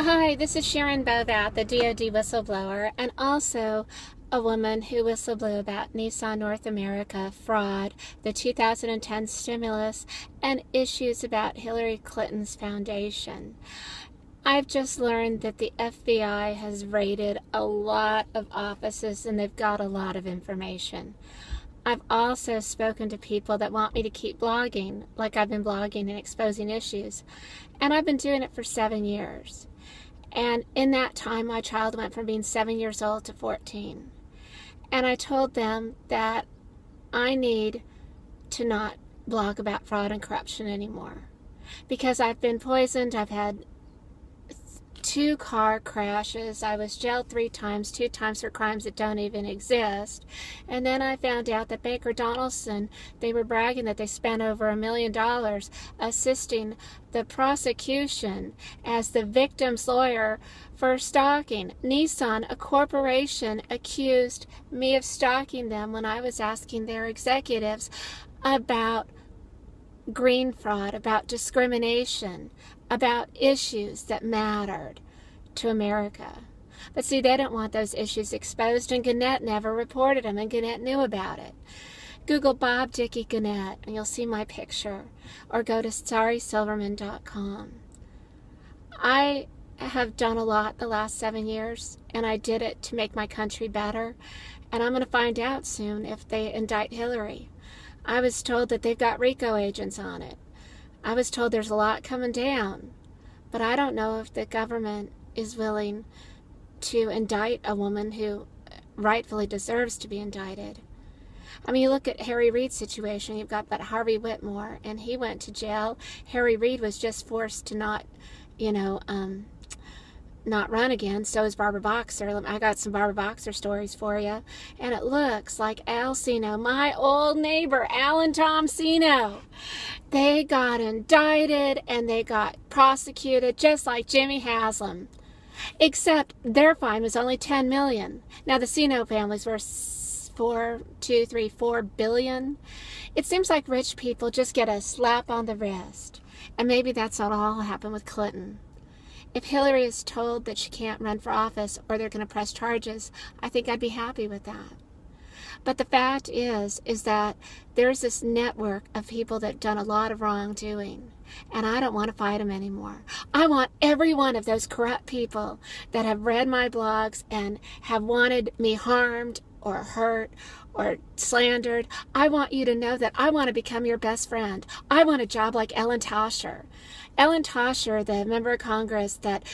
Hi, this is Sharon Bovat, the DOD whistleblower, and also a woman who whistleblew about Nissan North America fraud, the 2010 stimulus, and issues about Hillary Clinton's foundation. I've just learned that the FBI has raided a lot of offices and they've got a lot of information. I've also spoken to people that want me to keep blogging, like I've been blogging and exposing issues, and I've been doing it for 7 years. And in that time, my child went from being 7 years old to 14. And I told them that I need to not blog about fraud and corruption anymore. Because I've been poisoned, I've had 2 car crashes, I was jailed 3 times, 2 times for crimes that don't even exist. And then I found out that Baker Donelson, they were bragging that they spent over $1 million assisting the prosecution as the victim's lawyer for stalking. Nissan, a corporation, accused me of stalking them when I was asking their executives about green fraud, about discrimination, about issues that mattered to America. But see, they don't want those issues exposed, and Gannett never reported them, and Gannett knew about it. Google Bob Dickey Gannett, and you'll see my picture, or go to sorrysilverman.com. I have done a lot the last 7 years, and I did it to make my country better, and I'm going to find out soon if they indict Hillary. I was told that they've got RICO agents on it. I was told there's a lot coming down, but I don't know if the government is willing to indict a woman who rightfully deserves to be indicted. I mean, you look at Harry Reid's situation. You've got that Harvey Whitmore, and he went to jail. Harry Reid was just forced to not run again. So is Barbara Boxer. I got some Barbara Boxer stories for you. And it looks like Al Sino, my old neighbor, Alan Tomsino, they got indicted and they got prosecuted just like Jimmy Haslam. Except their fine was only $10 million. Now the Sino families were $4 billion. It seems like rich people just get a slap on the wrist. And maybe that's what all happened with Clinton. If Hillary is told that she can't run for office or they're going to press charges, I think I'd be happy with that. But the fact is that there's this network of people that have done a lot of wrongdoing, and I don't want to fight them anymore. I want every one of those corrupt people that have read my blogs and have wanted me harmed or hurt or slandered. I want you to know that I want to become your best friend. I want a job like Ellen Tauscher. Ellen Tauscher, the member of Congress that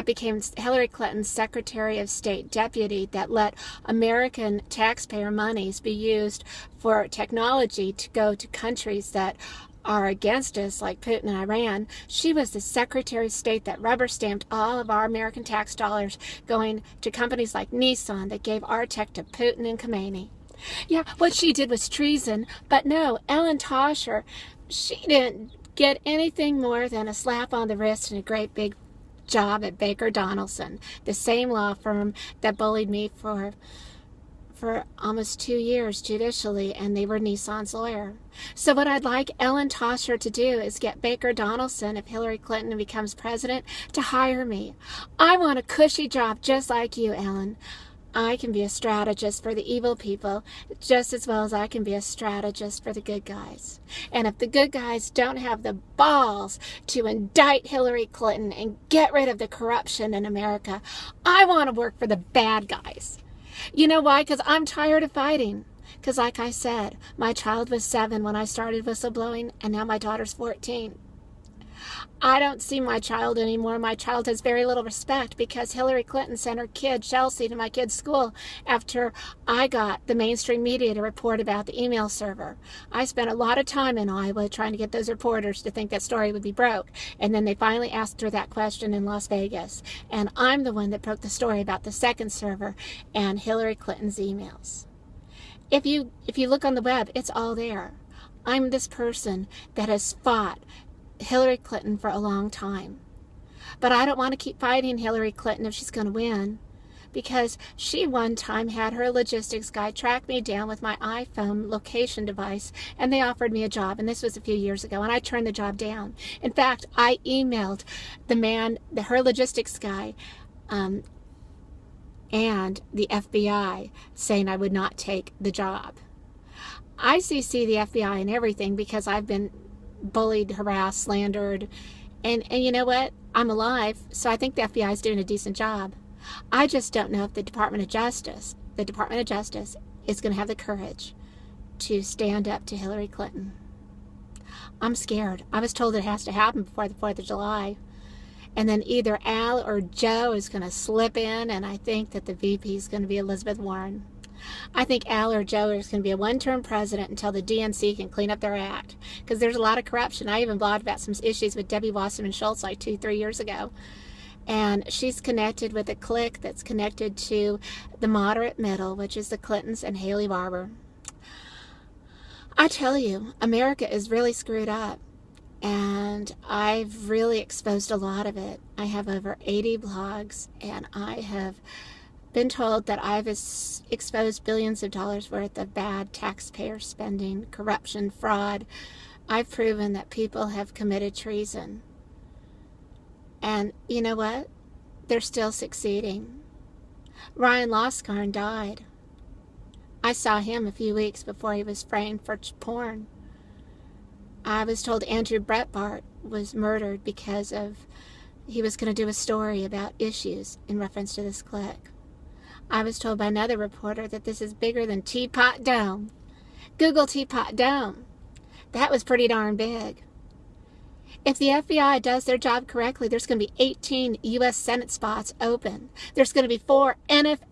became Hillary Clinton's Secretary of State deputy, that let American taxpayer monies be used for technology to go to countries that are against us, like Putin and Iran. She was the Secretary of State that rubber-stamped all of our American tax dollars going to companies like Nissan that gave our tech to Putin and Khomeini. Yeah, what she did was treason, but no, Ellen Tauscher, she didn't get anything more than a slap on the wrist and a great big job at Baker Donelson, the same law firm that bullied me for almost 2 years judicially, and they were Nissan's lawyer. So what I'd like Ellen Tauscher to do is get Baker Donelson, if Hillary Clinton becomes president, to hire me. I want a cushy job just like you, Ellen. I can be a strategist for the evil people just as well as I can be a strategist for the good guys. And if the good guys don't have the balls to indict Hillary Clinton and get rid of the corruption in America, I want to work for the bad guys. You know why? Because I'm tired of fighting. Because like I said, my child was 7 when I started whistleblowing, and now my daughter's 14. I don't see my child anymore. My child has very little respect because Hillary Clinton sent her kid, Chelsea, to my kid's school after I got the mainstream media to report about the email server. I spent a lot of time in Iowa trying to get those reporters to think that story would be broke, and then they finally asked her that question in Las Vegas. And I'm the one that broke the story about the second server and Hillary Clinton's emails. If you look on the web, it's all there. I'm this person that has fought Hillary Clinton for a long time. But I don't want to keep fighting Hillary Clinton if she's going to win, because she one time had her logistics guy track me down with my iPhone location device, and they offered me a job, and this was a few years ago, and I turned the job down. In fact, I emailed her logistics guy, and the FBI saying I would not take the job. I CC the FBI and everything because I've been bullied, harassed, slandered, and you know what? I'm alive, so I think the FBI is doing a decent job. I just don't know if the Department of Justice is going to have the courage to stand up to Hillary Clinton. I'm scared. I was told it has to happen before the 4th of July. And then either Al or Joe is going to slip in, and I think that the VP is going to be Elizabeth Warren. I think Al or Joe is going to be a one-term president until the DNC can clean up their act, because there's a lot of corruption. I even blogged about some issues with Debbie Wasserman Schultz like 2-3 years ago. And she's connected with a clique that's connected to the moderate middle, which is the Clintons and Haley Barbour. I tell you, America is really screwed up. And I've really exposed a lot of it. I have over 80 blogs, and I have been told that I've exposed billions of dollars worth of bad taxpayer spending, corruption, fraud. I've proven that people have committed treason. And you know what? They're still succeeding. Ryan Loskarn died. I saw him a few weeks before he was framed for porn. I was told Andrew Breitbart was murdered because he was going to do a story about issues in reference to this clique. I was told by another reporter that this is bigger than Teapot Dome. Google Teapot Dome. That was pretty darn big. If the FBI does their job correctly, there's going to be 18 U.S. Senate spots open. There's going to be 4 NFL